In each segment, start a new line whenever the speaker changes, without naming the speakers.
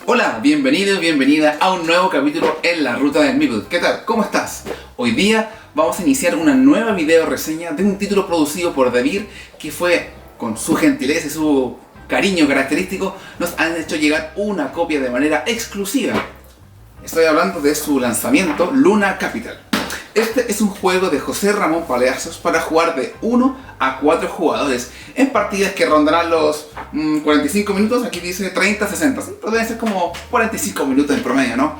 Hola, bienvenido y bienvenida a un nuevo capítulo en la ruta del Meeple. ¿Qué tal? ¿Cómo estás? Hoy día vamos a iniciar una nueva video reseña de un título producido por Devir, que fue, con su gentileza y su cariño característico, nos han hecho llegar una copia de manera exclusiva. Estoy hablando de su lanzamiento, Luna Capital. Este es un juego de José Ramón Palacios para jugar de 1 a 4 jugadores en partidas que rondarán los 45 minutos, aquí dice 30-60, pero deben ser como 45 minutos en promedio, ¿no?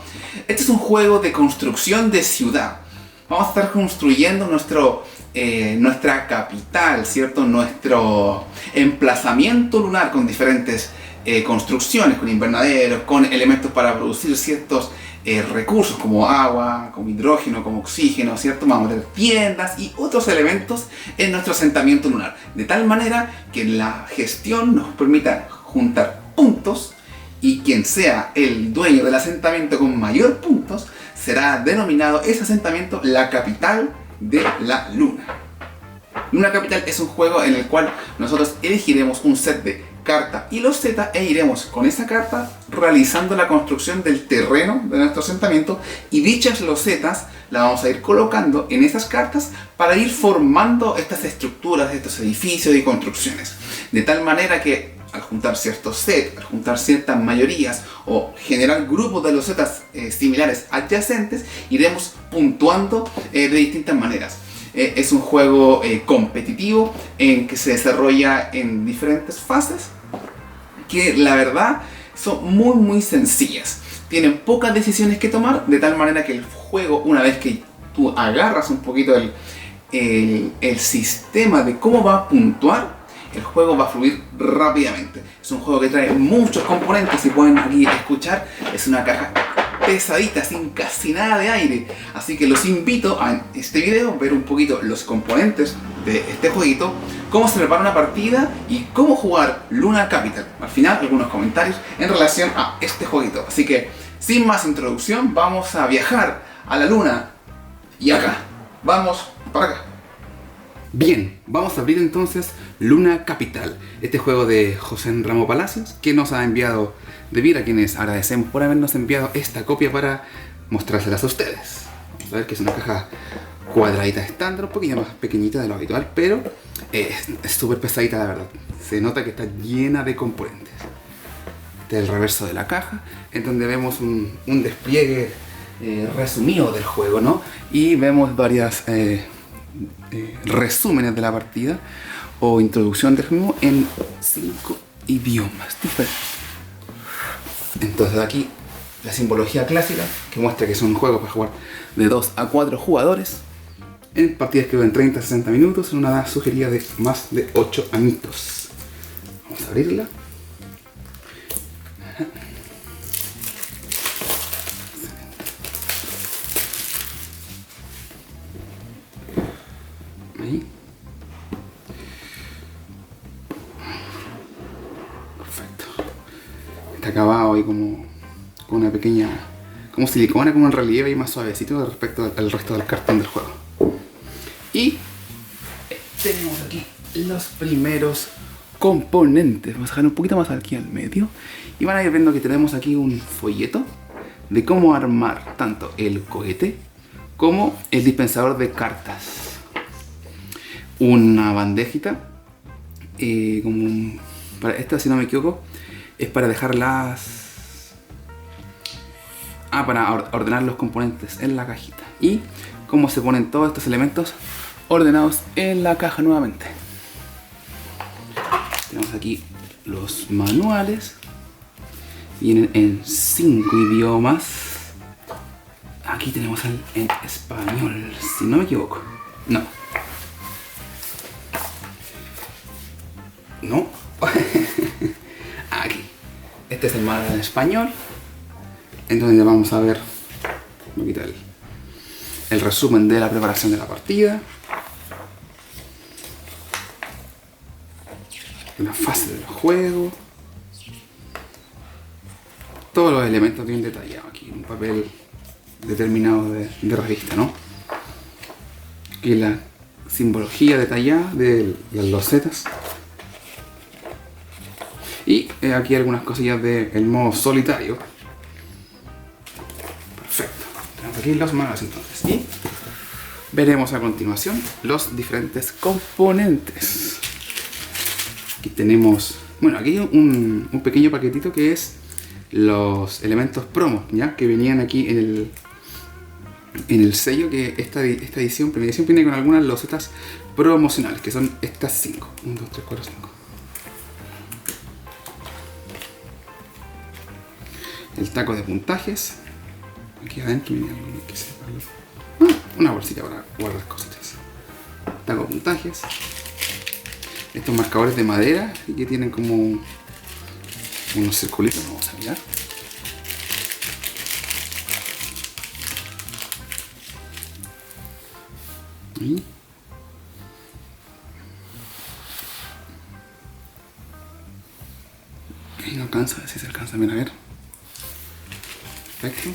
Este es un juego de construcción de ciudad. Vamos a estar construyendo nuestra capital, ¿cierto? Nuestro emplazamiento lunar con diferentes construcciones, con invernaderos, con elementos para producir ciertos recursos como agua, como hidrógeno, como oxígeno, ¿cierto? Vamos a tener tiendas y otros elementos en nuestro asentamiento lunar, de tal manera que la gestión nos permita juntar puntos y quien sea el dueño del asentamiento con mayor puntos será denominado ese asentamiento la capital de la luna. Luna Capital es un juego en el cual nosotros elegiremos un set de carta y loseta e iremos con esa carta realizando la construcción del terreno de nuestro asentamiento, y dichas losetas las vamos a ir colocando en esas cartas para ir formando estas estructuras, estos edificios y construcciones, de tal manera que al juntar ciertos sets, al juntar ciertas mayorías o generar grupos de losetas similares adyacentes, iremos puntuando de distintas maneras. Es un juego competitivo en que se desarrolla en diferentes fases que la verdad son muy sencillas. Tienen pocas decisiones que tomar, de tal manera que el juego, una vez que tú agarras un poquito el sistema de cómo va a puntuar, el juego va a fluir rápidamente. Es un juego que trae muchos componentes, si pueden aquí escuchar, es una caja pesadita, sin casi nada de aire. Así que los invito a este video ver un poquito los componentes de este jueguito, cómo se prepara una partida y cómo jugar Luna Capital. Al final algunos comentarios en relación a este jueguito. Así que sin más introducción, vamos a viajar a la luna y acá. Vamos para acá. Bien, vamos a abrir entonces Luna Capital, este juego de José Ramón Palacios, que nos ha enviado Devir, a quienes agradecemos por habernos enviado esta copia para mostrárselas a ustedes. Vamos a ver que es una caja cuadradita estándar, un poquito más pequeñita de lo habitual, pero es súper pesadita, la verdad. Se nota que está llena de componentes. Este es el reverso de la caja, en donde vemos un despliegue resumido del juego, ¿no? Y vemos varias resúmenes de la partida o introducción del mismo en 5 idiomas diferentes. Entonces aquí la simbología clásica que muestra que es un juego para jugar de 2 a 4 jugadores en partidas que duran 30-60 minutos en una edad sugerida de más de 8 añitos. Vamos a abrirla. Ahí. Perfecto. Está acabado ahí como con una pequeña, como silicona, como un relieve y más suavecito respecto al resto del cartón del juego. Y tenemos aquí los primeros componentes. Vamos a dejar un poquito más aquí al medio y van a ir viendo que tenemos aquí un folleto de cómo armar tanto el cohete como el dispensador de cartas. Una bandejita, para esta, si no me equivoco, es para dejar para ordenar los componentes en la cajita. Y cómo se ponen todos estos elementos ordenados en la caja nuevamente. Tenemos aquí los manuales, vienen en 5 idiomas. Aquí tenemos en español, si no me equivoco. No, aquí. Este es el manual en español, en donde vamos a ver un poquito el resumen de la preparación de la partida, la fase del juego, todos los elementos bien detallados aquí, un papel determinado de revista, ¿no? Y la simbología detallada de las losetas. Y aquí algunas cosillas del modo solitario, aquí los manuales entonces. Y veremos a continuación los diferentes componentes. Aquí tenemos, bueno, aquí hay un pequeño paquetito que es los elementos promo, ¿ya? Que venían aquí en el sello, que esta edición, primera edición, viene con algunas losetas promocionales, que son estas 5. 1, 2, 3, 4, 5. El taco de puntajes. Aquí adentro viene algo que separarlo. Una bolsita para guardar cositas. Taco de puntajes. Estos marcadores de madera y que tienen como unos circulitos, vamos a mirar. Y ahí no alcanza, a ver si se alcanza bien a ver. Perfecto.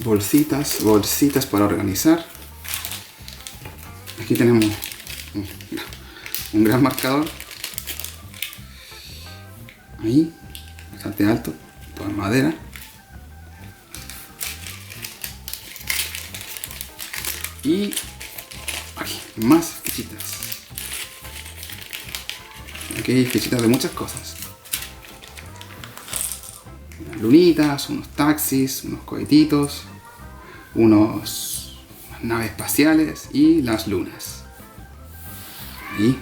Bolsitas para organizar. Aquí tenemos un gran marcador. Ahí, bastante alto, toda madera. Y aquí, más fichitas. Aquí hay fichitas de muchas cosas. Unas lunitas, unos taxis, unos cohetitos, unas naves espaciales y las lunas. Ahí.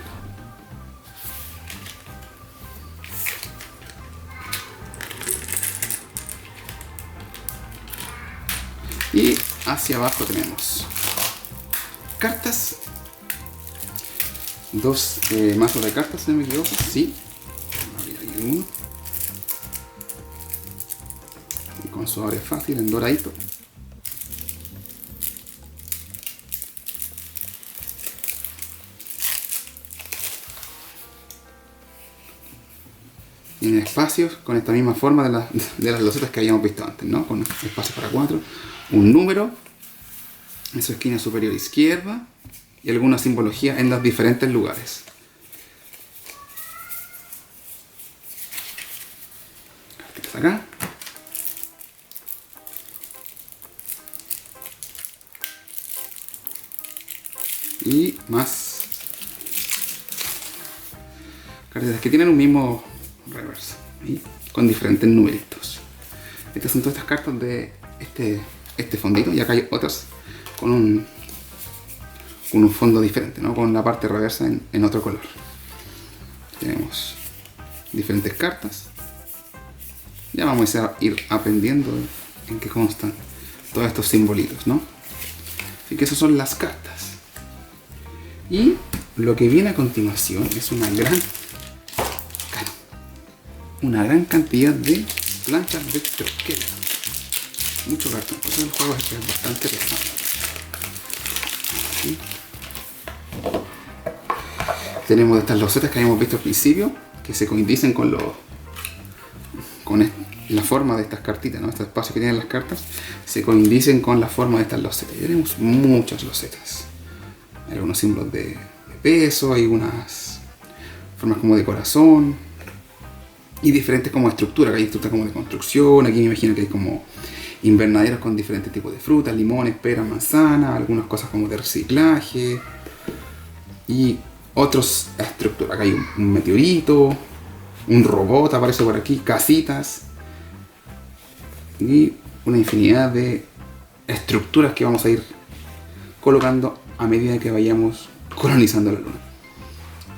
Y hacia abajo tenemos cartas, dos mazos de cartas, si no me equivoco, sí. Vamos a abrir aquí uno. Y con su abre fácil, en doradito. Tiene espacios con esta misma forma de las losetas que habíamos visto antes, ¿no? Con espacios para 4, un número en su esquina superior izquierda y alguna simbología en los diferentes lugares. Cartitas acá. Y más cartitas que tienen un mismo reverso y con diferentes numeritos. Estas son todas estas cartas de este fondito, y acá hay otras con un fondo diferente, ¿no? Con la parte reversa en otro color. Tenemos diferentes cartas. Ya vamos a ir aprendiendo en qué constan todos estos simbolitos, ¿no? Así que esas son las cartas. Y lo que viene a continuación es una gran cantidad de planchas de troquel. Mucho cartón, por eso el juego es bastante pesado. ¿Sí? Tenemos estas losetas que habíamos visto al principio, que se coinciden con la forma de estas cartitas, ¿no? Este espacio que tienen las cartas se coinciden con la forma de estas losetas. Y tenemos muchas losetas. Hay algunos símbolos de peso, hay unas formas como de corazón y diferentes como estructuras. Hay estructuras como de construcción. Aquí me imagino que hay como invernaderos con diferentes tipos de frutas, limones, peras, manzanas, algunas cosas como de reciclaje y otras estructuras. Acá hay un meteorito, un robot aparece por aquí, casitas y una infinidad de estructuras que vamos a ir colocando a medida que vayamos colonizando la luna.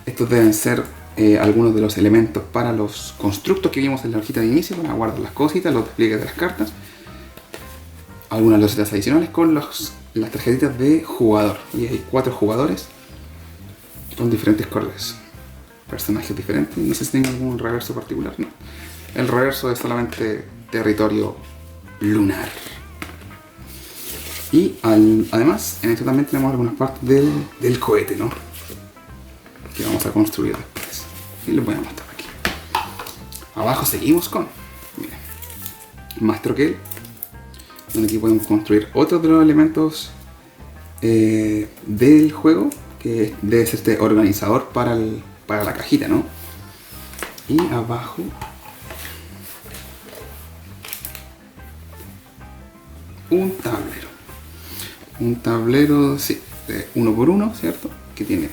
Estos deben ser algunos de los elementos para los constructos que vimos en la hojita de inicio, para guardar las cositas, los despliegues de las cartas. Algunas losetas adicionales con las tarjetitas de jugador. Y hay 4 jugadores con diferentes colores, personajes diferentes. No sé si tienen algún reverso particular, ¿no? El reverso es solamente territorio lunar. Y además, en esto también tenemos algunas partes del cohete, ¿no? Que vamos a construir después. Y les voy a mostrar aquí. Abajo seguimos con, miren, más troquel, donde aquí podemos construir otros de los elementos del juego, que debe ser este organizador para la cajita, ¿no? Y abajo un tablero. Un tablero, sí, de 1x1, ¿cierto? Que tiene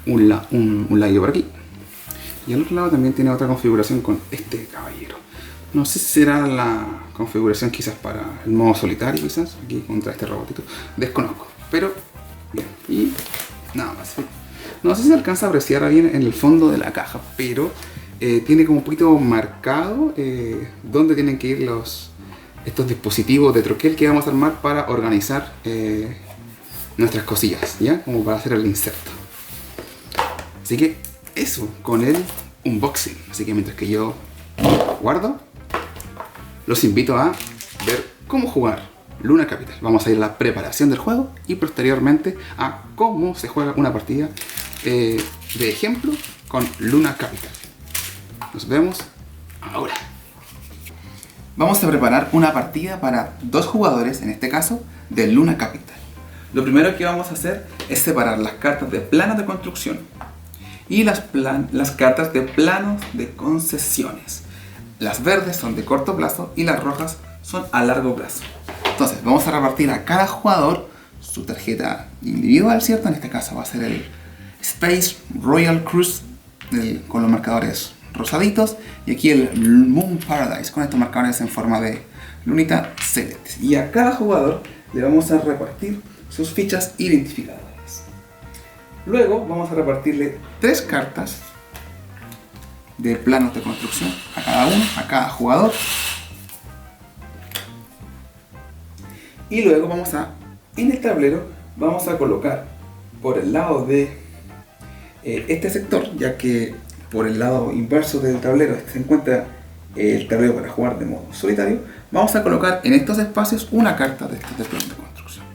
un ladillo por aquí. Y al otro lado también tiene otra configuración con este caballero. No sé si será la configuración quizás para el modo solitario, quizás, aquí contra este robotito. Desconozco, pero bien. Y nada más. No sé si se alcanza a apreciar bien en el fondo de la caja, pero tiene como un poquito marcado dónde tienen que ir estos dispositivos de troquel que vamos a armar para organizar nuestras cosillas, ¿ya? Como para hacer el inserto. Así que eso, con el unboxing. Así que mientras que yo guardo, los invito a ver cómo jugar Luna Capital. Vamos a ir a la preparación del juego y posteriormente a cómo se juega una partida de ejemplo con Luna Capital. Nos vemos ahora. Vamos a preparar una partida para 2 jugadores, en este caso, de Luna Capital. Lo primero que vamos a hacer es separar las cartas de planos de construcción y las cartas de planos de concesiones. Las verdes son de corto plazo y las rojas son a largo plazo. Entonces vamos a repartir a cada jugador su tarjeta individual, ¿cierto? En este caso va a ser el Space Royal Cruise con los marcadores rosaditos, y aquí el Moon Paradise con estos marcadores en forma de lunita celeste. Y a cada jugador le vamos a repartir sus fichas identificadoras. Luego vamos a repartirle 3 cartas de planos de construcción a cada uno, a cada jugador. Y luego en el tablero vamos a colocar por el lado de este sector, ya que por el lado inverso del tablero se encuentra el tablero para jugar de modo solitario, vamos a colocar en estos espacios una carta de estos de planos de construcción.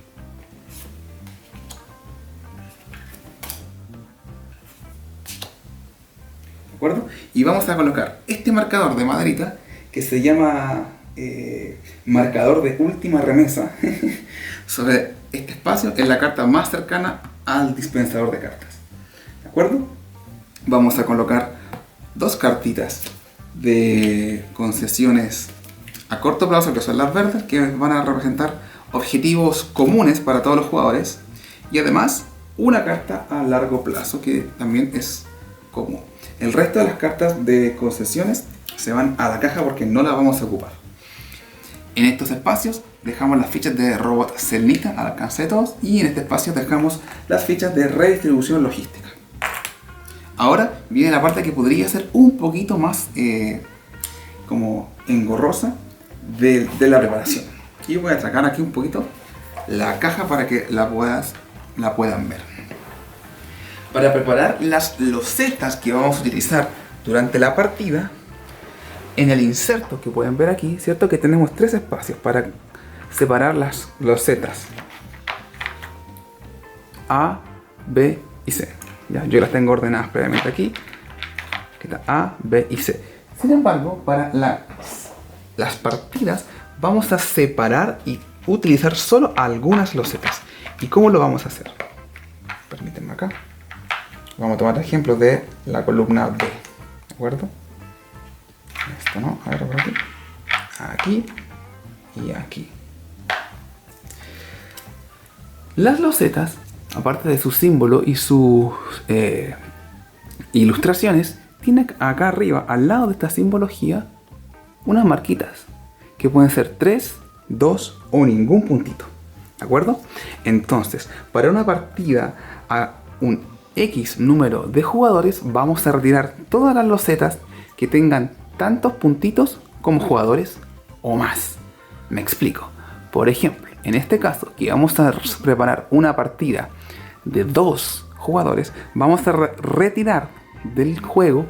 ¿De acuerdo? Y vamos a colocar este marcador de maderita que se llama marcador de última remesa sobre este espacio en la carta más cercana al dispensador de cartas. ¿De acuerdo? Vamos a colocar 2 cartitas de concesiones a corto plazo, que son las verdes, que van a representar objetivos comunes para todos los jugadores, y además una carta a largo plazo que también es común. El resto de las cartas de concesiones se van a la caja porque no las vamos a ocupar. En estos espacios dejamos las fichas de robot Selnita al alcance de todos, y en este espacio dejamos las fichas de redistribución logística. Ahora viene la parte que podría ser un poquito más como engorrosa de la preparación. Y voy a sacar aquí un poquito la caja para que la puedan ver. Para preparar las losetas que vamos a utilizar durante la partida, en el inserto que pueden ver aquí, ¿cierto? Que tenemos 3 espacios para separar las losetas A, B y C. Ya, yo las tengo ordenadas previamente aquí. Aquí está A, B y C. Sin embargo, para las partidas vamos a separar y utilizar solo algunas losetas. ¿Y cómo lo vamos a hacer? Permítanme acá. Vamos a tomar el ejemplo de la columna B. ¿De acuerdo? Esto no, a ver por aquí. Aquí y aquí. Las losetas, aparte de su símbolo y sus ilustraciones, tiene acá arriba, al lado de esta simbología, unas marquitas que pueden ser 3, 2 o ningún puntito. ¿De acuerdo? Entonces, para una partida a un X número de jugadores, vamos a retirar todas las losetas que tengan tantos puntitos como jugadores o más. Me explico. Por ejemplo, en este caso, que vamos a preparar una partida de 2 jugadores, vamos a retirar del juego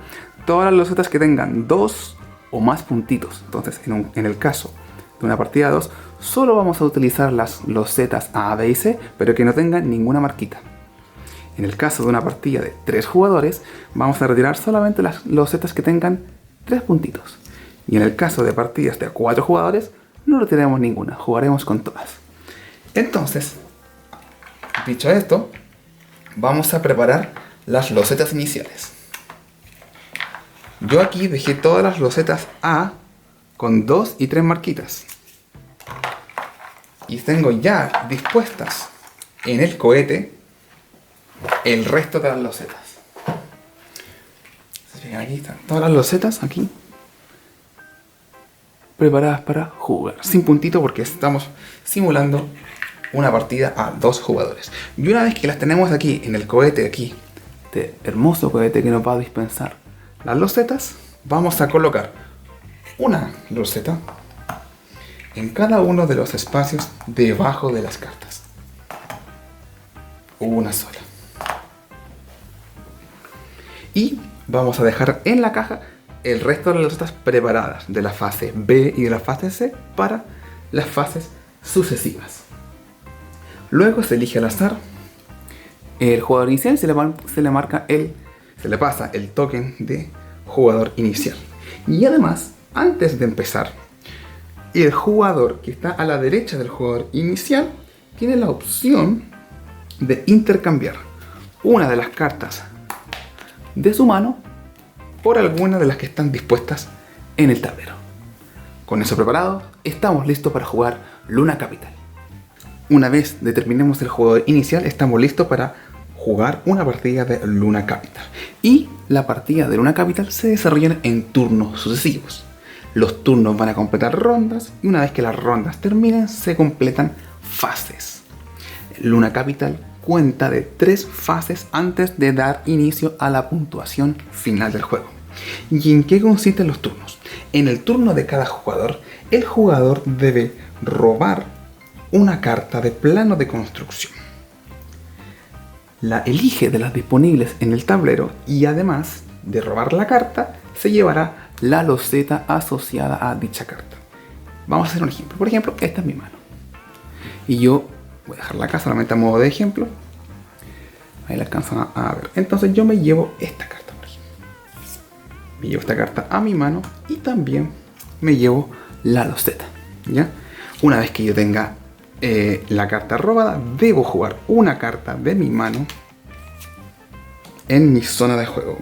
todas las losetas que tengan 2 o más puntitos. Entonces, en el caso de una partida de 2, solo vamos a utilizar las losetas A, B y C, pero que no tengan ninguna marquita. En el caso de una partida de 3 jugadores, vamos a retirar solamente las losetas que tengan 3 puntitos. Y en el caso de partidas de 4 jugadores, no retiraremos ninguna, jugaremos con todas. Entonces, dicho esto, vamos a preparar las losetas iniciales. Yo aquí dejé todas las losetas A con 2 y 3 marquitas. Y tengo ya dispuestas en el cohete el resto de las losetas. Aquí están todas las losetas, aquí. Preparadas para jugar. Sin puntito porque estamos simulando una partida a 2 jugadores. Y una vez que las tenemos aquí, en el cohete aquí, este hermoso cohete que nos va a dispensar las losetas, vamos a colocar una loseta en cada uno de los espacios debajo de las cartas. Una sola. Y vamos a dejar en la caja el resto de las losetas preparadas de la fase B y de la fase C para las fases sucesivas. Luego se elige al azar el jugador inicial, se le pasa el token de jugador inicial. Y además, antes de empezar, el jugador que está a la derecha del jugador inicial tiene la opción de intercambiar una de las cartas de su mano por alguna de las que están dispuestas en el tablero. Con eso preparado, estamos listos para jugar Luna Capital. Una vez determinemos el jugador inicial, estamos listos para jugar una partida de Luna Capital. Y la partida de Luna Capital se desarrolla en turnos sucesivos. Los turnos van a completar rondas y una vez que las rondas terminen, se completan fases. Luna Capital cuenta de 3 fases antes de dar inicio a la puntuación final del juego. ¿Y en qué consisten los turnos? En el turno de cada jugador, el jugador debe robar una carta de plano de construcción. La elige de las disponibles en el tablero y además de robar la carta, se llevará la loseta asociada a dicha carta. Vamos a hacer un ejemplo. Por ejemplo, esta es mi mano. Y yo voy a dejarla acá solamente a modo de ejemplo. Ahí la alcanzan a ver. Entonces yo me llevo esta carta, por ejemplo. Me llevo esta carta a mi mano y también me llevo la loseta, ¿ya? Una vez que yo tenga la carta robada, debo jugar una carta de mi mano en mi zona de juego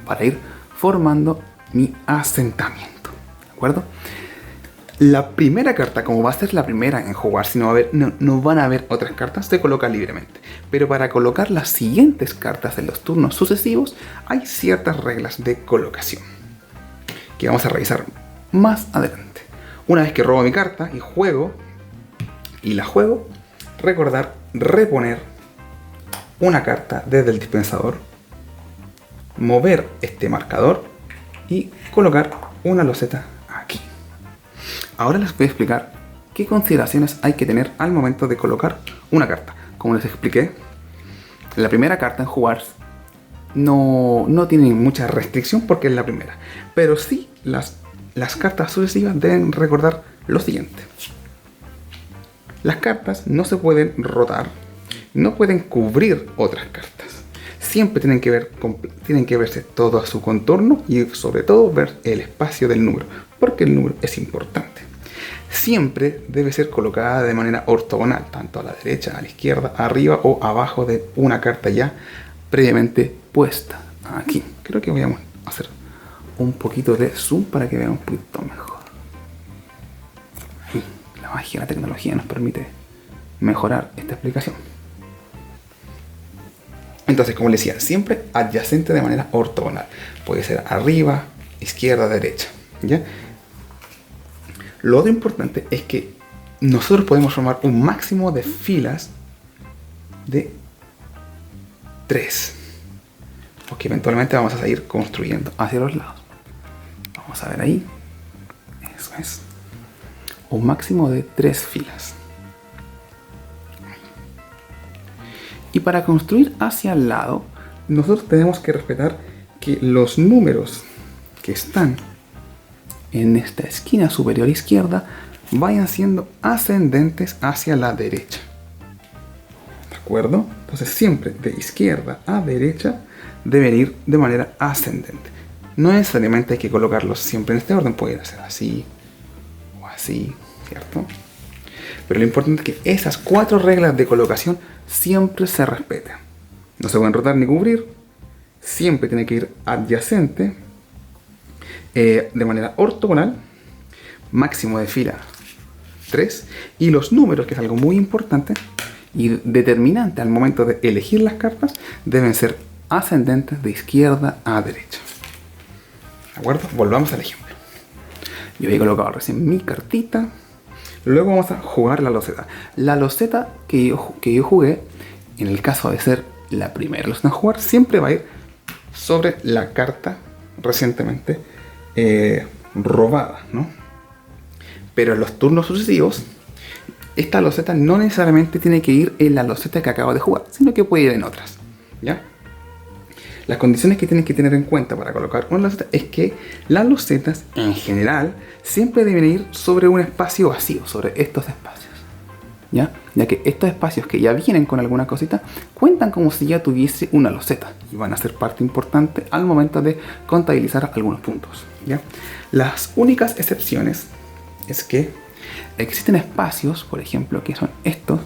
para ir formando mi asentamiento, ¿de acuerdo? La primera carta, como va a ser la primera en jugar, si no van a haber otras cartas, se coloca libremente. Pero para colocar las siguientes cartas en los turnos sucesivos, hay ciertas reglas de colocación que vamos a revisar más adelante. Una vez que robo mi carta y la juego, recordar reponer una carta desde el dispensador, mover este marcador y colocar una loseta aquí. Ahora les voy a explicar qué consideraciones hay que tener al momento de colocar una carta. Como les expliqué, la primera carta en jugar no tiene mucha restricción porque es la primera. Pero sí, las cartas sucesivas deben recordar lo siguiente. Las cartas no se pueden rotar, no pueden cubrir otras cartas. Siempre tienen que verse todo a su contorno y sobre todo ver el espacio del número, porque el número es importante. Siempre debe ser colocada de manera ortogonal, tanto a la derecha, a la izquierda, arriba o abajo de una carta ya previamente puesta. Aquí, creo que voy a hacer un poquito de zoom para que vean un poquito mejor. Ahí, la magia de la tecnología nos permite mejorar esta explicación. Entonces, como les decía, siempre adyacente de manera ortogonal. Puede ser arriba, izquierda, derecha, ¿ya? Lo otro importante es que nosotros podemos formar un máximo de filas de 3. Porque eventualmente vamos a seguir construyendo hacia los lados. Vamos a ver ahí. Eso es. Un máximo de 3 filas. Y para construir hacia el lado, nosotros tenemos que respetar que los números que están en esta esquina superior izquierda vayan siendo ascendentes hacia la derecha. ¿De acuerdo? Entonces siempre de izquierda a derecha deben ir de manera ascendente. No necesariamente hay que colocarlos siempre en este orden, puede ser así o así, ¿cierto? Pero lo importante es que esas 4 reglas de colocación siempre se respeten. No se pueden rotar ni cubrir. Siempre tiene que ir adyacente, de manera ortogonal, máximo de fila 3. Y los números, que es algo muy importante y determinante al momento de elegir las cartas, deben ser ascendentes de izquierda a derecha. ¿De acuerdo? Volvamos al ejemplo. Yo había colocado recién mi cartita. Luego vamos a jugar la loseta. La loseta que yo jugué, en el caso de ser la primera loseta a jugar, siempre va a ir sobre la carta recientemente robada, ¿no? Pero en los turnos sucesivos, esta loseta no necesariamente tiene que ir en la loseta que acabo de jugar, sino que puede ir en otras, ¿ya? Las condiciones que tienes que tener en cuenta para colocar una loseta es que las losetas, en general, siempre deben ir sobre un espacio vacío, sobre estos espacios, ¿ya? Ya que estos espacios que ya vienen con alguna cosita, cuentan como si ya tuviese una loseta y van a ser parte importante al momento de contabilizar algunos puntos, ¿ya? Las únicas excepciones es que existen espacios, por ejemplo, que son estos,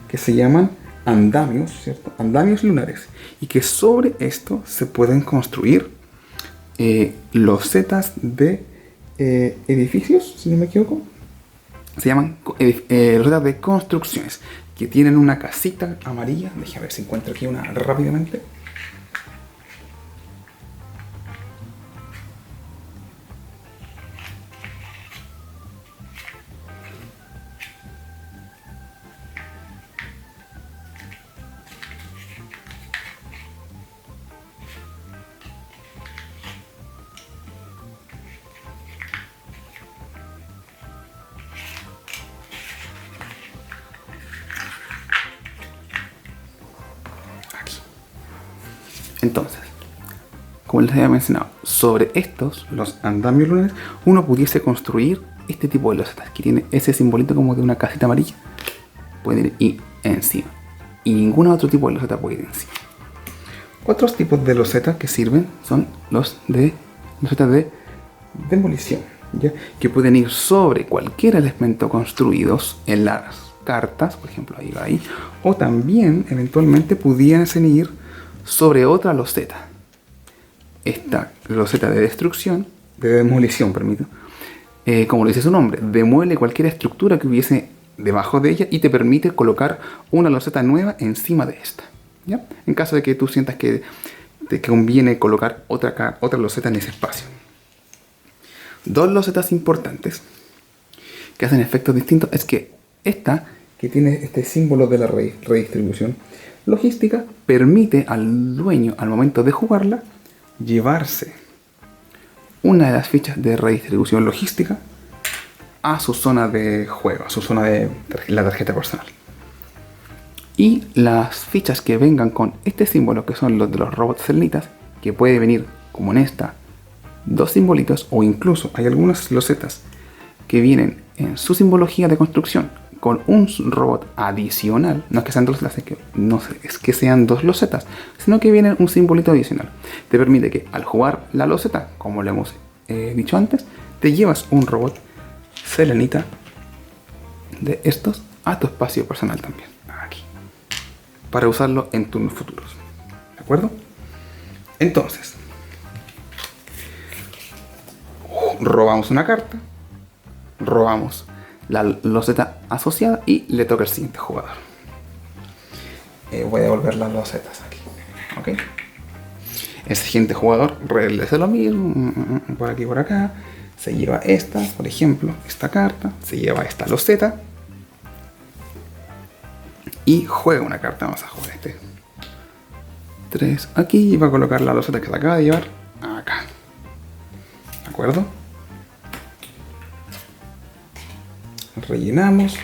que se llaman andamios, ¿cierto? Andamios lunares, y que sobre esto se pueden construir losetas de edificios, si no me equivoco. Se llaman losetas de construcciones, que tienen una casita amarilla. Déjame ver si encuentro aquí una rápidamente. Entonces, como les había mencionado, sobre estos, los andamios lunares, uno pudiese construir este tipo de losetas que tiene ese simbolito como de una casita amarilla. Pueden ir encima. Y ningún otro tipo de loseta puede ir encima. Otros tipos de losetas que sirven son los de losetas de demolición, ¿ya? Que pueden ir sobre cualquier elemento construidos en las cartas, por ejemplo, ahí va ahí, o también eventualmente pudiesen ir sobre otra loseta. Esta loseta de destrucción, de demolición, permito, como lo dice su nombre, demuele cualquier estructura que hubiese debajo de ella y te permite colocar una loseta nueva encima de esta, ¿ya? En caso de que tú sientas que te conviene colocar otra loseta en ese espacio. Dos losetas importantes que hacen efectos distintos es que esta, que tiene este símbolo de la redistribución logística, permite al dueño, al momento de jugarla, llevarse una de las fichas de redistribución logística a su zona de juego, a su zona de la tarjeta personal. Y las fichas que vengan con este símbolo, que son los de los robots selenitas, que puede venir, como en esta, dos simbolitos, o incluso hay algunas losetas que vienen en su simbología de construcción con un robot adicional. No es que sean dos losetas, es que sean dos losetas, sino que vienen un simbolito adicional. Te permite que al jugar la loseta, como lo hemos dicho antes, te llevas un robot selenita de estos a tu espacio personal también, aquí, para usarlo en turnos futuros. ¿De acuerdo? Entonces, robamos una carta, robamos la loseta asociada y le toca al siguiente jugador. Voy a devolver las losetas aquí, ¿ok? El siguiente jugador realiza lo mismo, por aquí, por acá. Se lleva esta, por ejemplo, esta carta, se lleva esta loseta y juega una carta. Vamos a jugar este 3 aquí y va a colocar la loseta que se acaba de llevar acá. ¿De acuerdo? Rellenamos.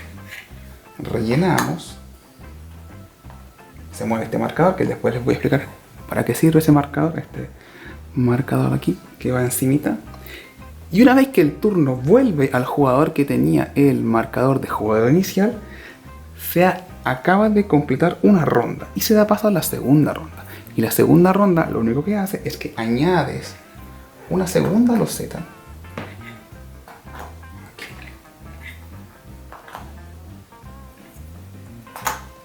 Se mueve este marcador, que después les voy a explicar para qué sirve ese marcador. Este marcador aquí que va encimita. Y una vez que el turno vuelve al jugador que tenía el marcador de jugador inicial, se acaba de completar una ronda y se da paso a la segunda ronda. Y la segunda ronda lo único que hace es que añades una segunda loseta.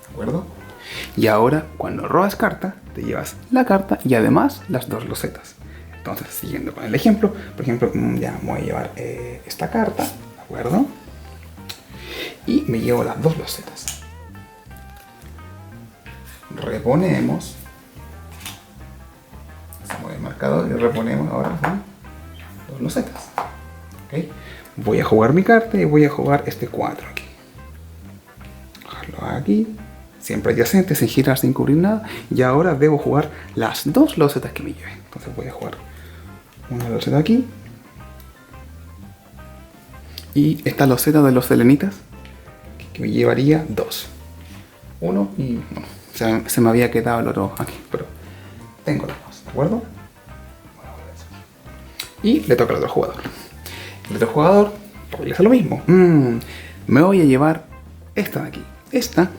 ¿De acuerdo? Y ahora, cuando robas carta, te llevas la carta y además las dos losetas. Entonces, siguiendo con el ejemplo, por ejemplo, ya voy a llevar esta carta, ¿de acuerdo? Y me llevo las dos losetas. Reponemos. Hacemos el marcador y reponemos ahora son dos losetas. ¿Okay? Voy a jugar mi carta y voy a jugar este 4 aquí. Bajarlo aquí. Siempre adyacente, sin girar, sin cubrir nada. Y ahora debo jugar las dos losetas que me lleven. Entonces voy a jugar una loseta aquí. Y esta loseta de los selenitas, que me llevaría 2. Uno y... bueno, se me había quedado el otro aquí, pero tengo los dos, ¿de acuerdo? Y le toca al otro jugador. El otro jugador podría hacer lo mismo. Me voy a llevar esta de aquí. Esta,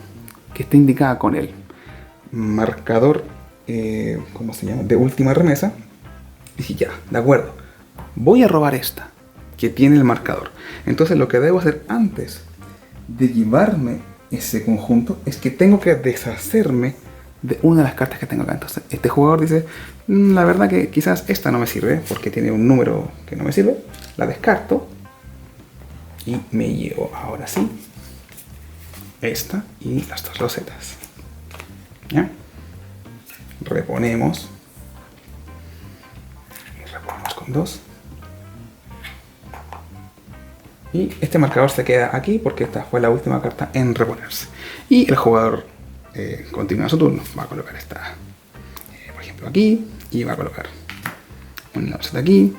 que está indicada con el marcador, ¿cómo se llama? De última remesa. Y ya, de acuerdo. Voy a robar esta, que tiene el marcador. Entonces lo que debo hacer antes de llevarme ese conjunto es que tengo que deshacerme de una de las cartas que tengo acá. Entonces este jugador dice, la verdad que quizás esta no me sirve porque tiene un número que no me sirve. La descarto y me llevo ahora sí esta y las dos losetas. ¿Ya? Reponemos. Y reponemos con 2. Y este marcador se queda aquí porque esta fue la última carta en reponerse. Y el jugador continúa su turno. Va a colocar esta, por ejemplo, aquí. Y va a colocar una loseta aquí.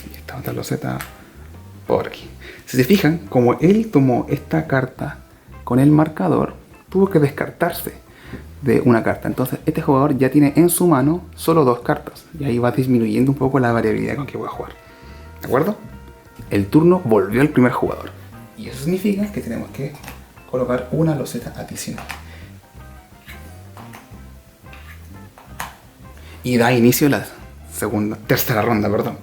Y esta otra loseta por aquí. Si se fijan, como él tomó esta carta con el marcador, tuvo que descartarse de una carta. Entonces este jugador ya tiene en su mano solo 2 cartas. Y ahí va disminuyendo un poco la variabilidad con que voy a jugar. ¿De acuerdo? El turno volvió al primer jugador. Y eso significa que tenemos que colocar una loseta adicional. Y da inicio a la tercera ronda, perdón.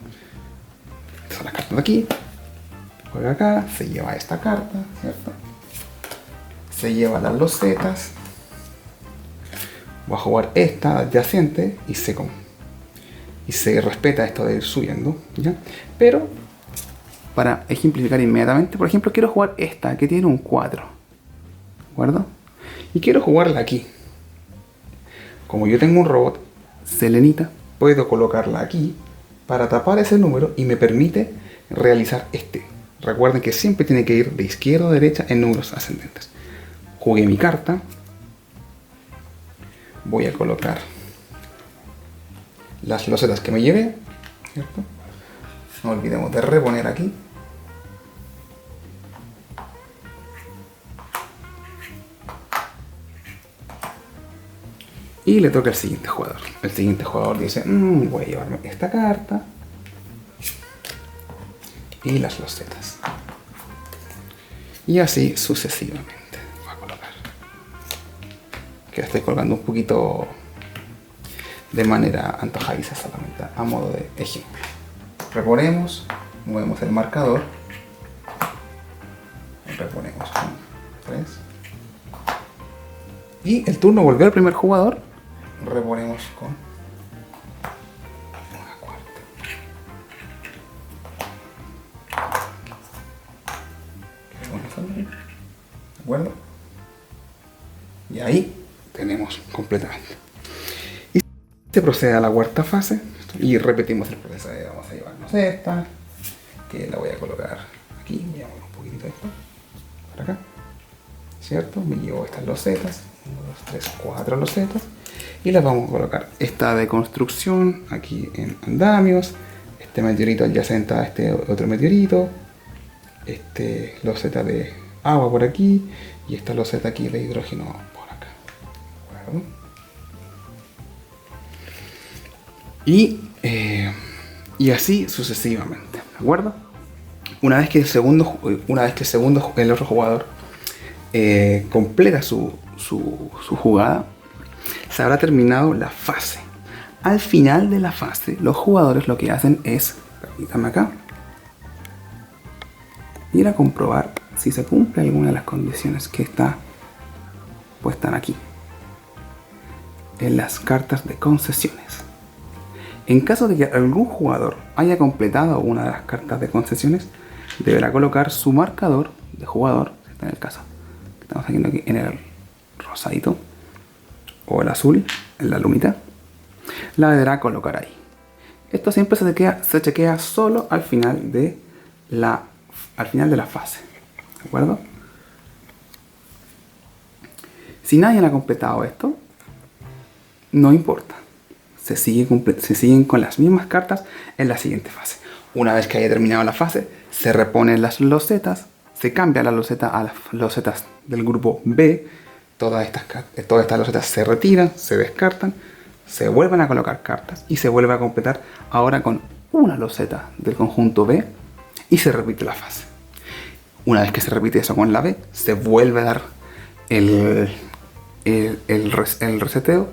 Estas son las cartas de aquí. Juega acá, se lleva esta carta, ¿cierto? Se lleva las losetas. Voy a jugar esta adyacente y se respeta esto de ir subiendo, ¿ya? Pero para ejemplificar inmediatamente, por ejemplo, quiero jugar esta que tiene un 4, ¿de acuerdo? Y quiero jugarla aquí. Como yo tengo un robot selenita, puedo colocarla aquí para tapar ese número y me permite realizar este. Recuerden que siempre tiene que ir de izquierda a derecha en números ascendentes. Jugué mi carta. Voy a colocar las losetas que me llevé, ¿cierto? No olvidemos de reponer aquí. Y le toca al siguiente jugador. El siguiente jugador dice, voy a llevarme esta carta y las losetas. Y así sucesivamente. Voy a colocar. Que la estoy colgando un poquito de manera antojadiza solamente, a modo de ejemplo. Reponemos, movemos el marcador, reponemos con 3 y el turno volvió al primer jugador, reponemos con una cuarta. ¿De acuerdo? Y ahí tenemos completamente. Y se procede a la cuarta fase. Y repetimos el proceso. Vamos a llevarnos esta, que la voy a colocar aquí. Me llevo un poquitito esto para acá, ¿cierto? Me llevo estas losetas, 1, 2, 3, 4 losetas, y las vamos a colocar esta de construcción aquí en andamios, este meteorito adyacente a este otro meteorito, este loseta de agua por aquí y esta loseta aquí de hidrógeno por acá. ¿De acuerdo? Y así sucesivamente, ¿de acuerdo? Una vez que el otro jugador completa su jugada, se habrá terminado la fase. Al final de la fase, los jugadores lo que hacen es, permítanme acá, ir a comprobar si se cumple alguna de las condiciones que está puestas aquí en las cartas de concesiones. En caso de que algún jugador haya completado una de las cartas de concesiones, deberá colocar su marcador de jugador
en el caso que estamos haciendo aquí en el rosadito o el azul, en la lunita, la deberá colocar ahí. Esto siempre se chequea solo al final de la fase, ¿de acuerdo? Si nadie ha completado esto, no importa, se siguen con las mismas cartas en la siguiente fase. Una vez que haya terminado la fase, se reponen las losetas, se cambia la loseta a las losetas del grupo B. Todas estas losetas se retiran, se descartan, se vuelven a colocar cartas y se vuelve a completar ahora con una loseta del conjunto B y se repite la fase. Una vez que se repite eso con la B, se vuelve a dar el reseteo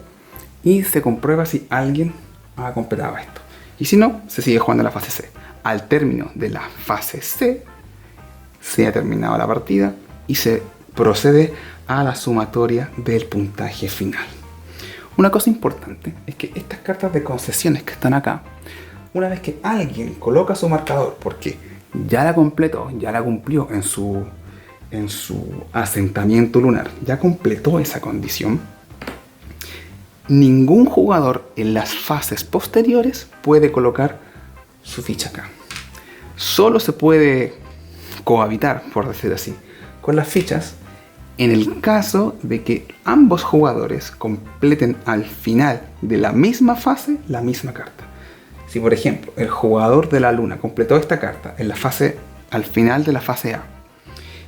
y se comprueba si alguien ha completado esto. Y si no, se sigue jugando la fase C. Al término de la fase C, se ha terminado la partida y se procede a la sumatoria del puntaje final. Una cosa importante es que estas cartas de concesiones que están acá, una vez que alguien coloca su marcador porque ya la completó, ya la cumplió en su asentamiento lunar, ya completó esa condición, ningún jugador en las fases posteriores puede colocar su ficha acá. Solo se puede cohabitar, por decir así, con las fichas en el caso de que ambos jugadores completen al final de la misma fase la misma carta. Si por ejemplo el jugador de la luna completó esta carta en la fase, al final de la fase A,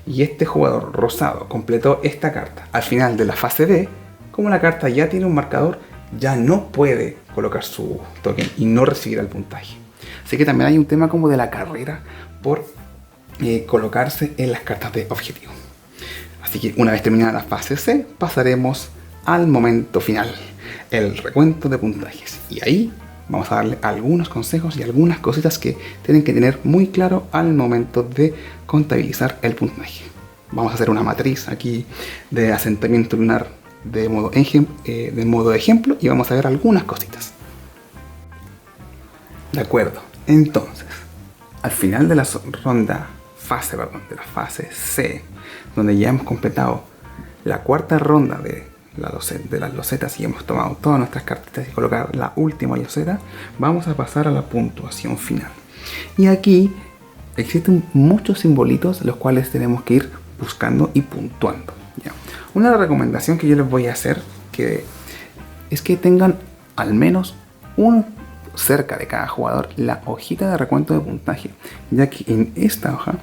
y este jugador rosado completó esta carta al final de la fase B, como la carta ya tiene un marcador, ya no puede colocar su token y no recibirá el puntaje. Así que también hay un tema como de la carrera por colocarse en las cartas de objetivo. Así que una vez terminada la fase C, pasaremos al momento final, el recuento de puntajes. Y ahí vamos a darle algunos consejos y algunas cositas que tienen que tener muy claro al momento de contabilizar el puntaje. Vamos a hacer una matriz aquí de asentamiento lunar de modo ejemplo y vamos a ver algunas cositas. De acuerdo, entonces, al final de la de la fase C, donde ya hemos completado la cuarta ronda de las losetas y hemos tomado todas nuestras cartitas y colocar la última loseta, vamos a pasar a la puntuación final. Y aquí existen muchos simbolitos los cuales tenemos que ir buscando y puntuando, ¿ya? Una recomendación que yo les voy a hacer es que tengan al menos cerca de cada jugador la hojita de recuento de puntaje, ya que en esta hoja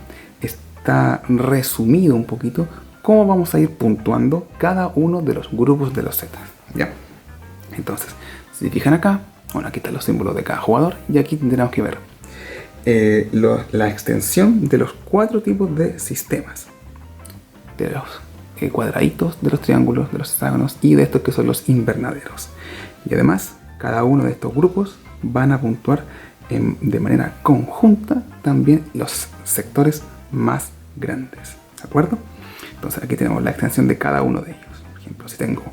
está resumido un poquito cómo vamos a ir puntuando cada uno de los grupos de losetas, ¿ya? Entonces, si se fijan acá, bueno, aquí están los símbolos de cada jugador y aquí tendremos que ver la extensión de los 4 tipos de sistemas, de los cuadraditos, de los triángulos, de los hexágonos y de estos que son los invernaderos. Y además, cada uno de estos grupos van a puntuar de manera conjunta también los sectores más grandes, ¿de acuerdo? Entonces aquí tenemos la extensión de cada uno de ellos. Por ejemplo, si tengo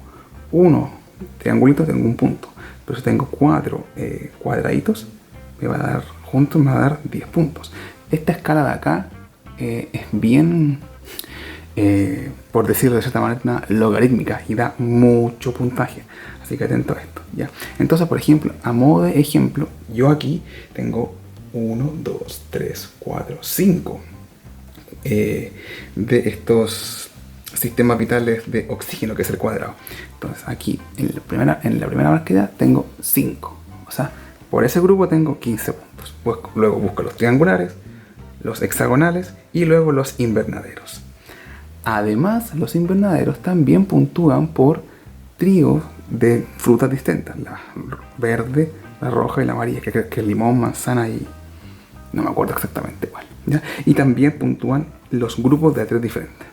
1 triangulito, tengo un punto, pero si tengo 4 cuadraditos, me va a dar 10 puntos. Esta escala de acá es bien, por decirlo de cierta manera, logarítmica y da mucho puntaje. Así que atento a esto, ¿ya? Entonces, por ejemplo, a modo de ejemplo, yo aquí tengo 1, 2, 3, 4, 5 de estos sistemas vitales de oxígeno, que es el cuadrado. Entonces aquí en la primera búsqueda tengo 5, o sea, por ese grupo tengo 15 puntos. Pues luego busco los triangulares, los hexagonales y luego los invernaderos. Además, los invernaderos también puntúan por tríos de frutas distintas, la verde, la roja y la amarilla, que es limón, manzana y no me acuerdo exactamente cuál, ¿ya? Y también puntúan los grupos de A3 diferentes,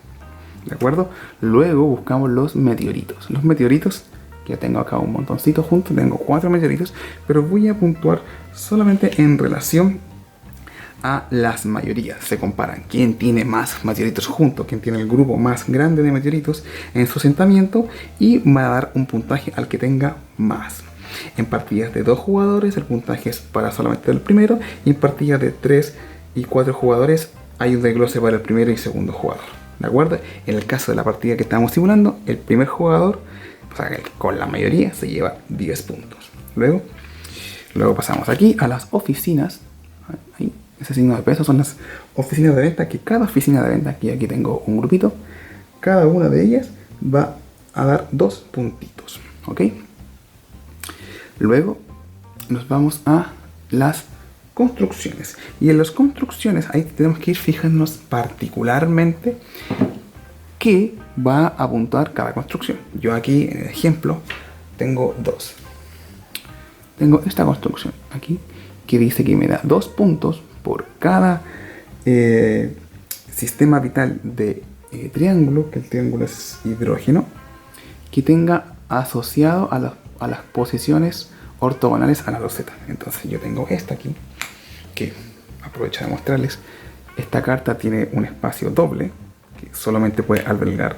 ¿de acuerdo? Luego buscamos los meteoritos. Los meteoritos, que tengo acá un montoncito juntos, tengo 4 meteoritos, pero voy a puntuar solamente en relación a las mayorías. Se comparan quién tiene más meteoritos juntos, quién tiene el grupo más grande de meteoritos en su asentamiento, y va a dar un puntaje al que tenga más. En partidas de 2 jugadores el puntaje es para solamente el primero, y en partidas de 3 y 4 jugadores hay un desglose para el primero y segundo jugador, ¿de acuerdo? En el caso de la partida que estamos simulando, el primer jugador, o sea, con la mayoría, se lleva 10 puntos. Luego pasamos aquí a las oficinas. Ahí, ese signo de peso son las oficinas de venta, que cada oficina de venta, aquí tengo un grupito, cada una de ellas va a dar 2 puntitos, ¿ok? Luego nos vamos a las construcciones, y en las construcciones ahí tenemos que ir fijándonos particularmente qué va a apuntar cada construcción. Yo aquí en el ejemplo tengo 2. Tengo esta construcción aquí que dice que me da 2 puntos por cada sistema vital de triángulo, que el triángulo es hidrógeno, que tenga asociado a las posiciones ortogonales a la loseta. Entonces yo tengo esta aquí, que aprovecho de mostrarles. Esta carta tiene un espacio doble, que solamente puede albergar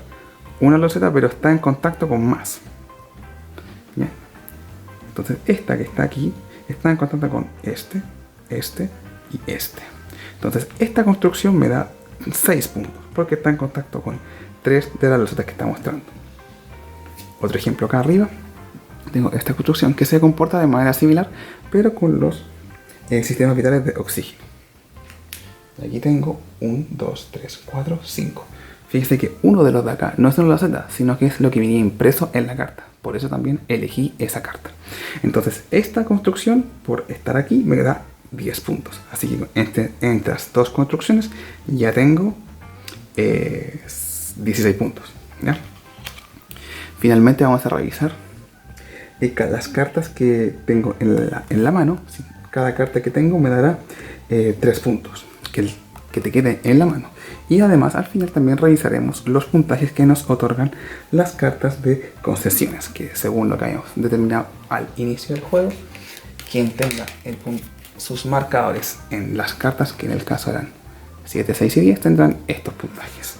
una loseta, pero está en contacto con más. ¿Ya? Entonces esta que está aquí está en contacto con este y este. Entonces esta construcción me da 6 puntos, porque está en contacto con 3 de las losetas que está mostrando. Otro ejemplo acá arriba, tengo esta construcción que se comporta de manera similar, pero con los sistemas vitales de oxígeno. Aquí tengo 1, 2, 3, 4, 5. Fíjese que uno de los de acá no es una loseta, sino que es lo que venía impreso en la carta. Por eso también elegí esa carta. Entonces esta construcción, por estar aquí, me da 10 puntos. Así que entre las dos construcciones ya tengo 16 puntos, ¿ya? Finalmente vamos a revisar las cartas que tengo en la mano. Cada carta que tengo me dará 3 puntos que te quede en la mano. Y además al final también revisaremos los puntajes que nos otorgan las cartas de concesiones, que según lo que hayamos determinado al inicio del juego, quien tenga sus marcadores en las cartas, que en el caso eran 7, 6 y 10, tendrán estos puntajes.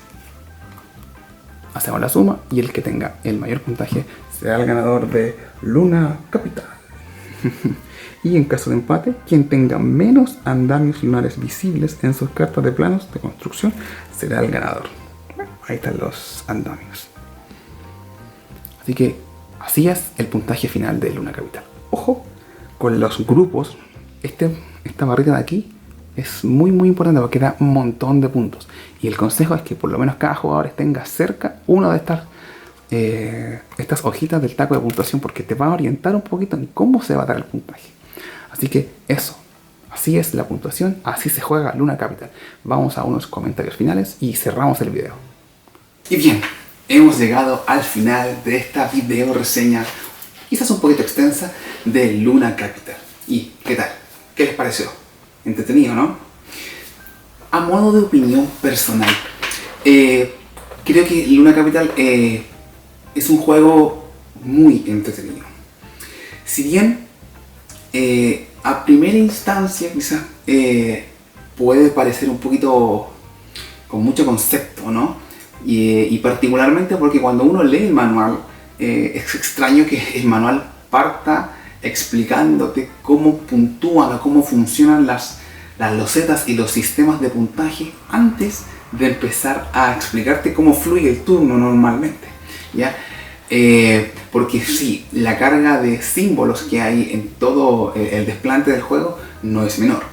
Hacemos la suma y el que tenga el mayor puntaje será el ganador de Luna Capital. Y en caso de empate, quien tenga menos andamios lunares visibles en sus cartas de planos de construcción será el ganador. Ahí están los andamios. Así que así es el puntaje final de Luna Capital. Ojo con los grupos. Esta barrita de aquí es muy importante porque da un montón de puntos. Y el consejo es que por lo menos cada jugador tenga cerca una de estas hojitas del taco de puntuación, porque te va a orientar un poquito en cómo se va a dar el puntaje. Así que eso, así es la puntuación, así se juega Luna Capital. Vamos a unos comentarios finales y cerramos el video.
Y bien, hemos llegado al final de esta video reseña, quizás un poquito extensa, de Luna Capital. ¿Y qué tal? ¿Qué les pareció? Entretenido, ¿no? A modo de opinión personal, creo que Luna Capital es un juego muy entretenido. Si bien a primera instancia quizás puede parecer un poquito con mucho concepto, ¿no? Y particularmente porque cuando uno lee el manual, es extraño que el manual parta explicándote cómo puntúan o cómo funcionan las losetas y los sistemas de puntaje antes de empezar a explicarte cómo fluye el turno normalmente, ¿ya? Porque sí, la carga de símbolos que hay en todo el desplante del juego no es menor.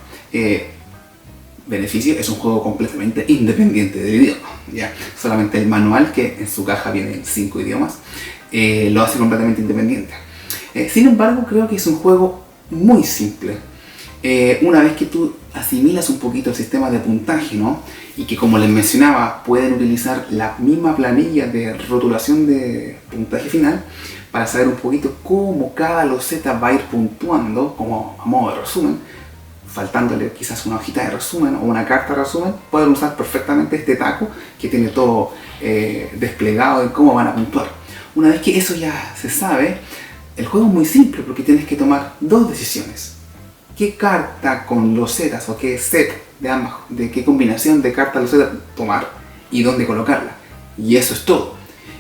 Beneficio es un juego completamente independiente del idioma, ¿ya? Solamente el manual, que en su caja viene en 5 idiomas, lo hace completamente independiente. Sin embargo, creo que es un juego muy simple. Una vez que tú asimilas un poquito el sistema de puntaje, ¿no? Y que, como les mencionaba, pueden utilizar la misma planilla de rotulación de puntaje final para saber un poquito cómo cada loseta va a ir puntuando, como a modo de resumen, faltándole quizás una hojita de resumen o una carta de resumen. Pueden usar perfectamente este taco que tiene todo desplegado de cómo van a puntuar. Una vez que eso ya se sabe, el juego es muy simple porque tienes que tomar dos decisiones. ¿Qué carta con losetas o qué set de ambas, de qué combinación de cartas losetas tomar y dónde colocarla? Y eso es todo.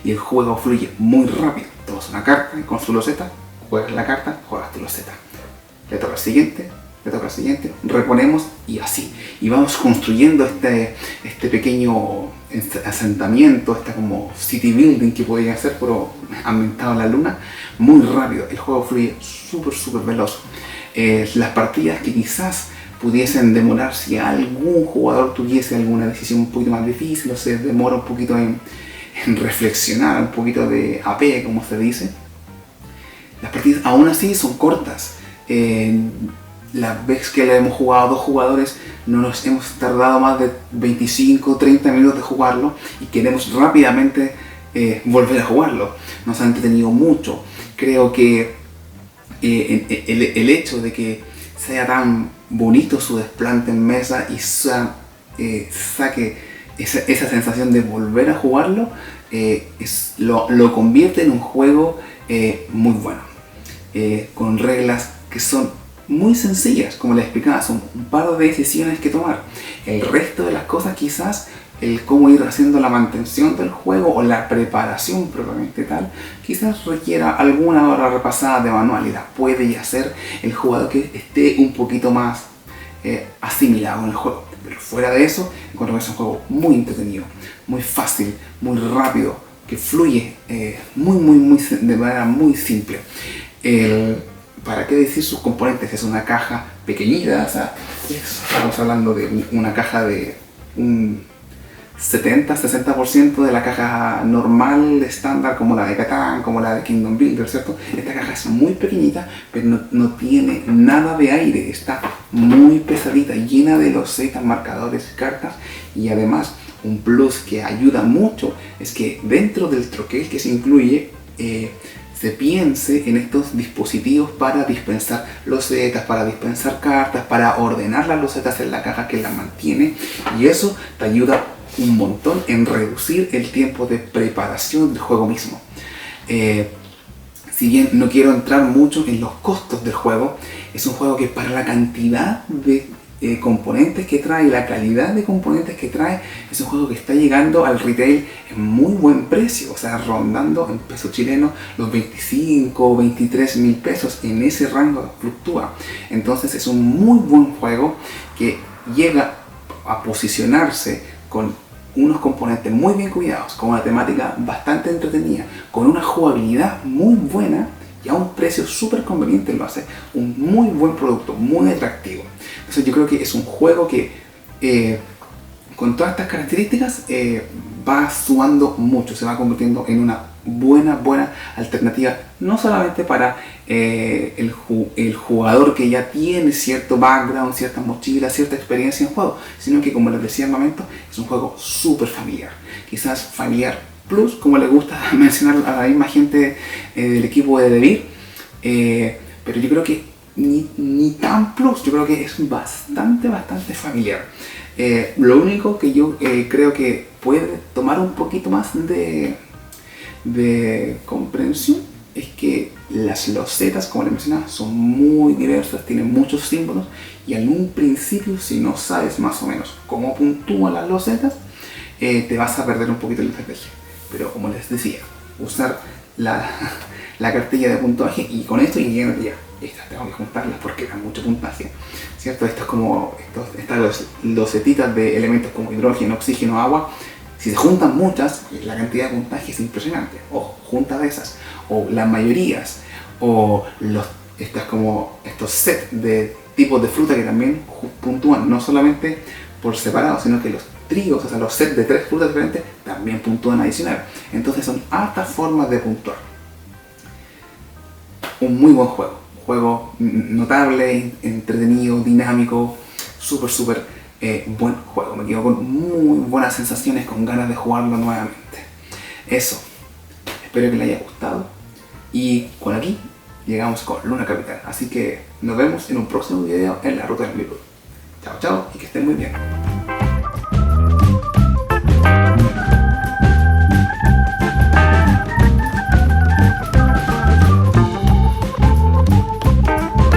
Y el juego fluye muy rápido. Tomas una carta y con su loseta, juegas la carta, juegas tu loseta. Le toca al siguiente, le toca al siguiente, reponemos y así. Y vamos construyendo este pequeño asentamiento, esta como city building que podía hacer, pero ambientado en la luna, muy rápido. El juego fluye súper veloz. Las partidas que quizás pudiesen demorar, si algún jugador tuviese alguna decisión un poquito más difícil o se demora un poquito en reflexionar, un poquito de AP, como se dice, las partidas aún así son cortas. La vez que la hemos jugado 2 jugadores, no nos hemos tardado más de 25 o 30 minutos de jugarlo y queremos rápidamente volver a jugarlo. Nos ha entretenido mucho. Creo que el hecho de que sea tan bonito su desplante en mesa y saque esa sensación de volver a jugarlo, lo convierte en un juego muy bueno, con reglas que son muy sencillas, como les explicaba, son un par de decisiones que tomar. El resto de las cosas, quizás el cómo ir haciendo la mantención del juego o la preparación propiamente tal, quizás requiera alguna hora repasada de manual y la puede hacer el jugador que esté un poquito más asimilado en el juego. Pero fuera de eso, encuentro que es un juego muy entretenido, muy fácil, muy rápido, que fluye de manera muy simple. ¿Para qué decir sus componentes? Es una caja pequeñita, o sea, estamos hablando de una caja de un 70-60% de la caja normal, estándar, como la de Catán, como la de Kingdom Builder, ¿cierto? Esta caja es muy pequeñita, pero no tiene nada de aire, está muy pesadita, llena de losetas, marcadores, cartas, y además un plus que ayuda mucho es que dentro del troquel que se incluye, se piense en estos dispositivos para dispensar losetas, para dispensar cartas, para ordenar las losetas en la caja que las mantiene, y eso te ayuda un montón en reducir el tiempo de preparación del juego mismo. Si bien no quiero entrar mucho en los costos del juego, es un juego que para la cantidad de componentes que trae, la calidad de componentes que trae, es un juego que está llegando al retail en muy buen precio, o sea, rondando en pesos chilenos los 25 o 23 mil pesos, en ese rango fluctúa. Entonces es un muy buen juego que llega a posicionarse con unos componentes muy bien cuidados, con una temática bastante entretenida, con una jugabilidad muy buena y a un precio súper conveniente. Lo hace un muy buen producto, muy atractivo. Entonces yo creo que es un juego que con todas estas características va sumando mucho, se va convirtiendo en una buena alternativa, no solamente para el jugador que ya tiene cierto background, cierta mochila, cierta experiencia en juego, sino que, como les decía en el momento, es un juego súper familiar, quizás familiar plus, como le gusta mencionar a la misma gente del equipo de Devir, pero yo creo que ni tan plus, yo creo que es bastante familiar. Lo único que yo creo que puede tomar un poquito más de comprensión es que las losetas, como les mencionaba, son muy diversas, tienen muchos símbolos, y en un principio, si no sabes más o menos cómo puntúan las losetas, te vas a perder un poquito la estrategia. Pero como les decía, usar la cartilla de puntaje, y con esto ya estas tengo que juntarlas porque dan mucho puntaje, ¿cierto? Esto es como estas losetitas de elementos como hidrógeno, oxígeno, agua. Si se juntan muchas, la cantidad de puntaje es impresionante. O junta de esas, o las mayorías, o estos sets de tipos de fruta que también puntúan, no solamente por separado, sino que los tríos, o sea, los sets de 3 frutas diferentes, también puntúan adicional. Entonces son hartas formas de puntuar. Un muy buen juego notable, entretenido, dinámico, súper buen juego. Me quedo con muy buenas sensaciones, con ganas de jugarlo nuevamente. Eso, espero que les haya gustado, y con aquí llegamos con Luna Capital. Así que nos vemos en un próximo video en la ruta del Mirror. Chao y que estén muy bien.